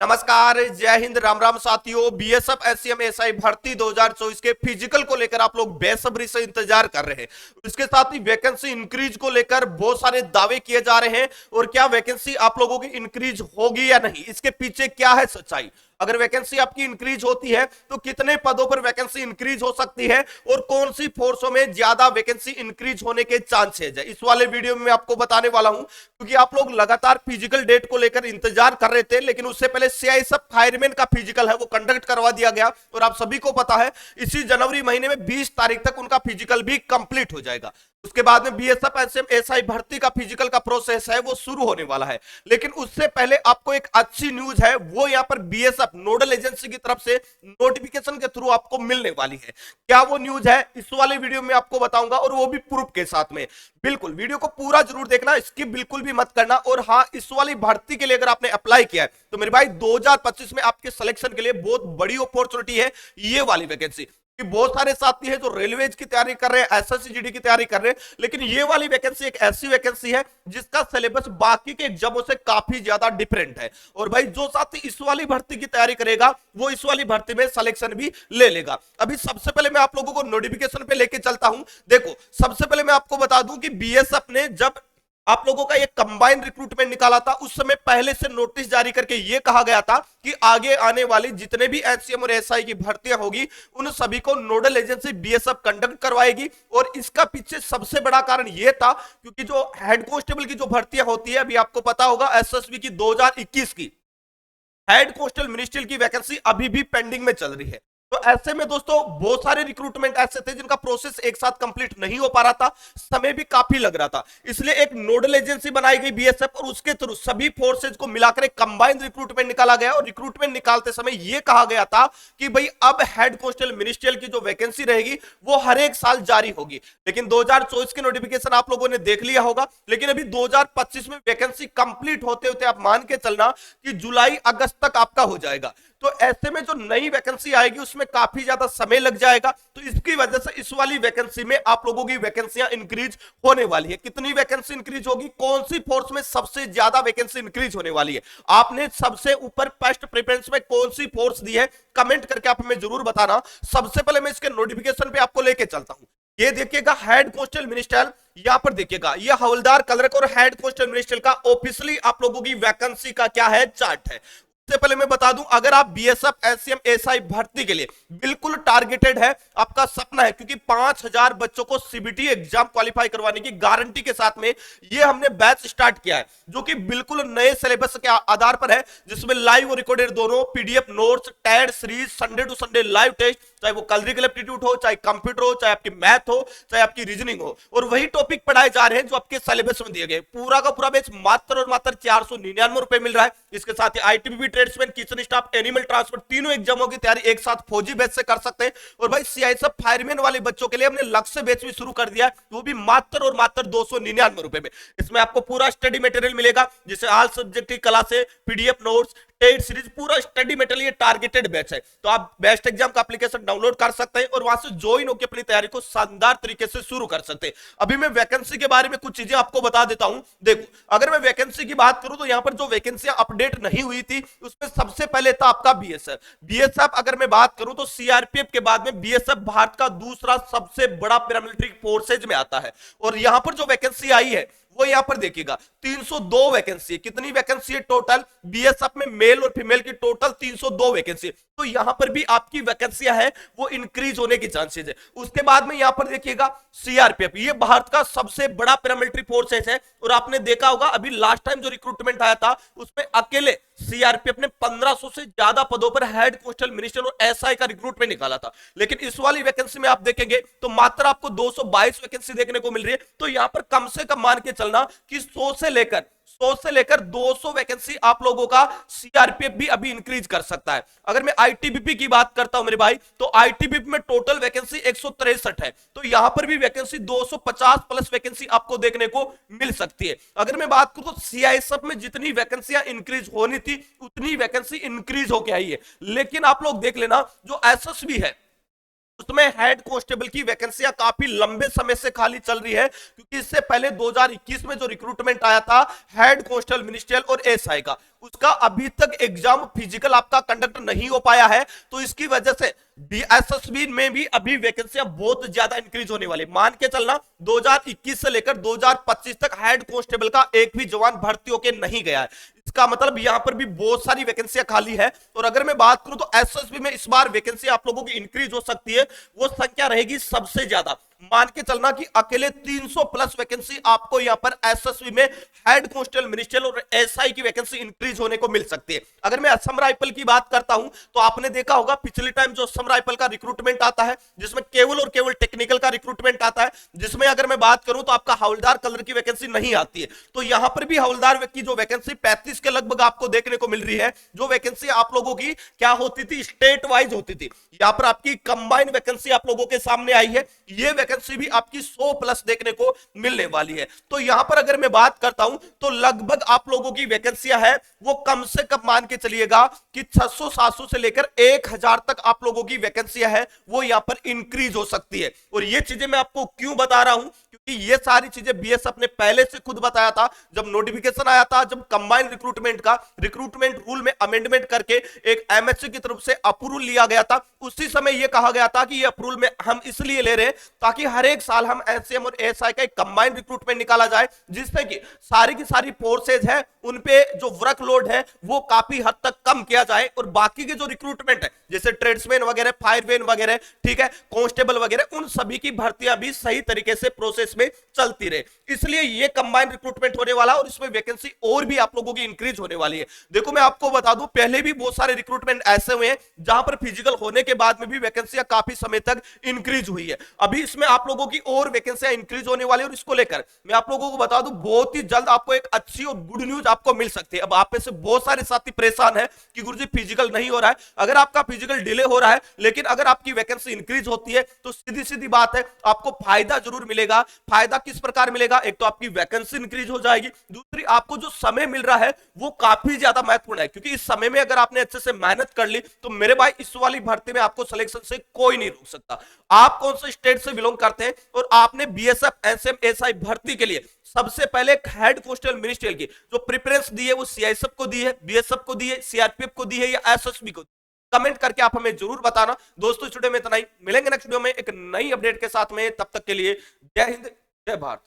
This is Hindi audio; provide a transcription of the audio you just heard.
नमस्कार, जय हिंद, राम राम साथियों। बीएसएफ एससीएम एसआई भर्ती 2024 के फिजिकल को लेकर आप लोग बेसब्री से इंतजार कर रहे हैं। इसके साथ ही वैकेंसी इंक्रीज को लेकर बहुत सारे दावे किए जा रहे हैं। और क्या वैकेंसी आप लोगों की इंक्रीज होगी या नहीं, इसके पीछे क्या है सच्चाई। अगर वैकेंसी आपकी इंक्रीज होती है तो कितने पदों पर वैकेंसी इंक्रीज हो सकती है और कौन सी फोर्सों में ज्यादा वैकेंसी इंक्रीज होने के चांसेस है, इस वाले वीडियो में मैं आपको बताने वाला हूं। क्योंकि आप लोग लगातार फिजिकल डेट को लेकर इंतजार कर रहे थे, लेकिन उससे पहले सीआईएसएफ फायरमैन का फिजिकल है वो कंडक्ट करवा दिया गया। और आप सभी को पता है इसी जनवरी महीने में 20 तारीख तक उनका फिजिकल भी कंप्लीट हो जाएगा। उसके बाद में बीएसएफ एसएम एसआई भर्ती का फिजिकल का प्रोसेस है वो शुरू होने वाला है। लेकिन उससे पहले आपको एक अच्छी न्यूज है, वो यहां पर बीएसएफ नोडल एजेंसी की तरफ से नोटिफिकेशन के थ्रू आपको मिलने वाली है। क्या वो न्यूज है, इस वाले वीडियो में आपको बताऊंगा, और वो भी प्रूफ के साथ में। बिल्कुल वीडियो को पूरा जरूर देखना, स्किप बिल्कुल भी मत करना। और हाँ, इस वाली भर्ती के लिए अगर आपने अप्लाई किया है तो मेरे भाई 2025 में आपके सिलेक्शन के लिए बहुत बड़ी अपॉर्चुनिटी है ये वाली वैकेंसी। कि बहुत सारे साथी हैं जो रेलवेज की तैयारी कर रहे हैं, एसएससी जीडी की तैयारी कर रहे हैं, लेकिन ये वाली वैकेंसी एक ऐसी वैकेंसी है जिसका सिलेबस बाकी के एग्जामों से काफी ज्यादा डिफरेंट है। और भाई जो साथी इस वाली भर्ती की तैयारी करेगा वो इस वाली भर्ती में सिलेक्शन भी ले लेगा। अभी सबसे पहले मैं आप लोगों को नोटिफिकेशन पे लेके चलता हूं। देखो, सबसे पहले मैं आपको बता दूं कि बीएसएफ ने जब आप लोगों का एक कंबाइंड रिक्रूटमेंट निकाला था, उस समय पहले से नोटिस जारी करके यह कहा गया था कि आगे आने वाली जितने भी एचसीएम और एसआई की भर्तियां होगी उन सभी को नोडल एजेंसी बीएसएफ कंडक्ट करवाएगी। और इसका पीछे सबसे बड़ा कारण यह था क्योंकि जो हेड कांस्टेबल की जो भर्तियां होती है, अभी आपको पता होगा एसएसबी की 2021 की हेड कांस्टेबल मिनिस्ट्रियल की वैकेंसी अभी भी पेंडिंग में चल रही है। तो ऐसे में दोस्तों बहुत सारे रिक्रूटमेंट ऐसे थे जिनका प्रोसेस एक साथ कंप्लीट नहीं हो पा रहा था, समय भी काफी लग रहा था। इसलिए एक नोडल एजेंसी बनाई गई बीएसएफ और उसके थ्रू सभी फोर्सेज को मिलाकर एक कंबाइंड रिक्रूटमेंट निकाला गया। और रिक्रूटमेंट निकालते समय यह कहा गया था कि भाई अब हेड कांस्टेबल मिनिस्ट्रियल की जो वैकेंसी रहेगी वो हर एक साल जारी होगी। लेकिन 2024 की नोटिफिकेशन आप लोगों ने देख लिया होगा, लेकिन अभी 2025 में वैकेंसी कंप्लीट होते होते आप मान के चलना कि जुलाई अगस्त तक आपका हो जाएगा। तो ऐसे में जो नई वैकेंसी आएगी उसमें काफी ज्यादा समय लग जाएगा। तो इसकी वजह से इस वाली वैकेंसी में आप लोगों की वैकेंसियां इंक्रीज होने वाली है। कितनी वैकेंसी इंक्रीज होगी, कौन सी फोर्स में सबसे ज्यादा वैकेंसी इंक्रीज होने वाली है, आपने सबसे ऊपर फर्स्ट प्रेफरेंस में कौन सी फोर्स दी है, कमेंट करके आप हमें जरूर बताना। सबसे पहले मैं इसके नोटिफिकेशन पे आपको लेके चलता हूं। ये देखिएगा हेड कांस्टेबल मिनिस्ट्रियल, यहां पर देखिएगा ये हवलदार क्लर्क और हेड कांस्टेबल मिनिस्ट्रियल का ऑफिशियली आप लोगों की वैकेंसी का क्या है, चार्ट है। सबसे पहले मैं बता दूं, अगर आप बीएसएफ एससीएम एसआई भर्ती के लिए बिल्कुल टारगेटेड है, आपका सपना है, क्योंकि 5000 बच्चों को सीबीटी एग्जाम क्वालिफाई करवाने की गारंटी के साथ में ये हमने बैच स्टार्ट किया है, जो कि बिल्कुल नए सिलेबस के आधार पर है, जिसमें लाइव और रिकॉर्डेड दोनों पीडीएफ नोट्स, टेड series, Sunday to Sunday live test, चाहे वो कलरिकल एप्टीट्यूड हो, चाहे कंप्यूटर हो, चाहे आपकी मैथ हो, चाहे आपकी रीजनिंग हो, और वही टॉपिक पढ़ाए जा रहे हैं जो आपके सिलेबस में दिए गए। पूरा का पूरा बैच मात्र और मात्र 499 रुपए मिल रहा है। इसके साथ ही ITBP, tradesman, kitchen staff, animal transport, तीनों एग्जामों की तैयारी एक साथ फौजी बैच से कर सकते हैं। और भाई सीआईएसएफ फायरमैन वाले बच्चों के लिए हमने लक्ष्य बैच भी शुरू कर दिया, वो भी मात्र और मात्र 299 रुपए में। इसमें आपको पूरा स्टडी मटेरियल मिलेगा, जिसे ऑल सब्जेक्ट की क्लास है, पीडीएफ नोट्स, टेट सीरीज, पूरा स्टडी मटेरियल, ये टारगेटेड बैच है। तो आप बेस्ट एग्जाम का एप्लीकेशन डाउनलोड कर सकते हैं और वहां से ज्वाइन होकर अपनी तैयारी को शानदार तरीके से शुरू कर सकते हैं। अभी मैं वैकेंसी के बारे में कुछ चीजें आपको बता देता हूं। देखो, अगर मैं वैकेंसी की बात करूं तो यहां पर जो वैकेंसियां अपडेट नहीं हुई थी उसमें सबसे पहले था आपका बीएसएफ। बीएसएफ अगर मैं बात करूं तो सीआरपीएफ के बाद में बीएसएफ भारत का दूसरा सबसे बड़ा पैरामिलिट्री फोर्सेज में आता है। और यहां पर जो वैकेंसी आई है वो यहां पर देखिएगा 302 वैकेंसी है। कितनी वैकेंसी है टोटल, बीएसएफ में मेल और फीमेल की टोटल 302 वैकेंसी। तो यहां पर भी आपकी वैकेंसियां है वो इंक्रीज होने की चांसेस है। उसके बाद में यहां पर देखिएगा सीआरपीएफ, ये भारत का सबसे बड़ा पैरामिलिट्री फोर्सेस है। और आपने देखा होगा अभी लास्ट टाइम जो रिक्रूटमेंट आया था उसमें अकेले सीआरपीएफ ने 1500 से ज्यादा पदों पर हेड कांस्टेबल मिनिस्ट्रियल और एसआई का रिक्रूटमेंट निकाला था। लेकिन इस वाली वैकेंसी में आप देखेंगे तो मात्र आपको 222 वैकेंसी देखने को मिल रही है। तो यहां पर कम से कम मान के चलना कि 100 से लेकर 200 वैकेंसी आप लोगों का सीआरपीएफ भी अभी इंक्रीज कर सकता है। अगर मैं आईटीबीपी की बात करता हूं मेरे भाई, तो आईटीबीपी में टोटल वैकेंसी 163 है। तो यहां पर भी वैकेंसी 250 प्लस वैकेंसी आपको देखने को मिल सकती है। अगर मैं बात करूं तो सीआईएसएफ में जितनी वैकेंसियां इंक्रीज होनी थी उतनी वैकेंसी इंक्रीज होकर आई है। लेकिन आप लोग देख लेना जो एसएसबी है उसमें हेड कांस्टेबल की वैकेंसियां काफी लंबे समय से खाली चल रही है, क्योंकि इससे पहले 2021 में जो रिक्रूटमेंट आया था हेड कांस्टेबल मिनिस्ट्रियल और एसआई का, उसका अभी तक एग्जाम फिजिकल आपका कंडक्ट नहीं हो पाया है, तो इसकी वजह से एसएसबी में भी अभी वैकेंसियां बहुत ज्यादा इंक्रीज होने वाली। मान के चलना 2021 से लेकर 2025 तक हेड कांस्टेबल का एक भी जवान भर्ती होके नहीं गया है। इसका मतलब यहां पर भी बहुत सारी वैकेंसियां खाली है। और अगर मैं बात करूं तो एसएसबी में इस बार वैकेंसी आप लोगों की इंक्रीज हो सकती है, वो संख्या रहेगी सबसे ज्यादा। मान के चलना कि अकेले 300 प्लस वैकेंसी आपको यहां पर एसएसबी में हेड कांस्टेबल मिनिस्ट्रियल और एसआई की वैकेंसी इंक्रीज होने को मिल सकती है। अगर मैं असम राइफल की बात करता हूं तो आपने देखा होगा पिछले टाइम जो असम राइफल का रिक्रूटमेंट आता है, जिसमें केवल और केवल टेक्निकल का रिक्रूटमेंट आता है, जिसमें अगर मैं बात करूं तो आपका हवलदार कलर की वैकेंसी नहीं आती है। तो यहां पर भी हवलदार की जो वैकेंसी 35 के लगभग आपको देखने को मिल रही है। जो वैकेंसी आप लोगों की क्या होती थी, स्टेट वाइज होती थी, यहां पर आपकी कंबाइंड वैकेंसी आप लोगों के सामने आई है। ये वैकेंसी भी आपकी 100 प्लस देखने को मिलने वाली है। तो यहां पर अगर मैं बात करता हूं तो लगभग आप लोगों की वैकेंसियां है वो कम से कम मान के चलिएगा कि 600-700 से लेकर 1000 तक आप लोगों की वैकेंसियां है वो यहां पर इंक्रीज हो सकती है। और ये चीजें मैं आपको क्यों बता रहा हूं, क्योंकि ये सारी चीजें बीएसएफ ने पहले से खुद बताया था। जब नोटिफिकेशन आया था, जब कंबाइंड रिक्रूटमेंट का रिक्रूटमेंट रूल में अमेंडमेंट करके एक एमएससी की तरफ से अप्रूवल लिया गया था, उसी समय यह कहा गया था कि ये अप्रूवल में हम इसलिए ले रहे हैं ताकि हर एक साल हम एसएम और एएसआई का एक कंबाइंड रिक्रूटमेंट निकाला जाए, जिससे कि सारी की सारी फोर्सेज है उनपे जो वर्कलोड है वो काफी हद तक कम किया जाए। और बाकी के जो रिक्रूटमेंट है जैसे ट्रेड्समैन वगैरह, फायरमैन वगैरह, ठीक है, कांस्टेबल वगैरह, उन सभी की भर्तियां भी सही तरीके से प्रोसेस में चलती रहे। इसलिए ये कंबाइंड रिक्रूटमेंट होने वाला और इसमें वैकेंसी और भी आप लोगों की इंक्रीज होने वाली है। देखो मैं आपको बता दूं, पहले भी बहुत सारे रिक्रूटमेंट ऐसे हुए हैं जहां पर फिजिकल होने के बाद में भी वैकेंसियां काफी समय तक इंक्रीज हुई है। अभी इसमें आप लोगों की और वैकेंसियां इंक्रीज होने वाली है और इसको लेकर मैं आप लोगों को बता दूं बहुत ही जल्द आपको एक अच्छी और गुड न्यूज आपको मिल सकती है। अब आप में से बहुत सारे साथी परेशान है कि गुरुजी फिजिकल नहीं हो रहा है। अगर आपका फिजिकल डिले हो रहा है लेकिन अगर आपकी वैकेंसी इंक्रीज होती है तो सीधी सीधी बात है आपको फायदा जरूर मिलेगा। फायदा किस प्रकार मिलेगा, एक तो आपकी वैकेंसी इंक्रीज हो जाएगी, दूसरी आपको जो समय मिल रहा है वो काफी ज्यादा महत्वपूर्ण है, क्योंकि इस समय में अगर आपने अच्छे से मेहनत कर ली तो मेरे भाई इस वाली भर्ती में आपको सिलेक्शन से कोई नहीं रोक सकता। आप कौन से स्टेट से बिलोंग करते हैं और आपने बीएसएफ एसएम एसआई भर्ती के लिए सबसे पहले हेड कांस्टेबल मिनिस्ट्रियल की जो प्रेफरेंस दी है वो सीआईएसएफ को दी है, बीएसएफ को दी है, सीआरपीएफ को दी है या एसएसबी को? कमेंट करके आप हमें जरूर बताना। दोस्तों इस वीडियो में इतना ही, मिलेंगे नेक्स्ट वीडियो में एक नई अपडेट के साथ में, तब तक के लिए जय हिंद जय भारत।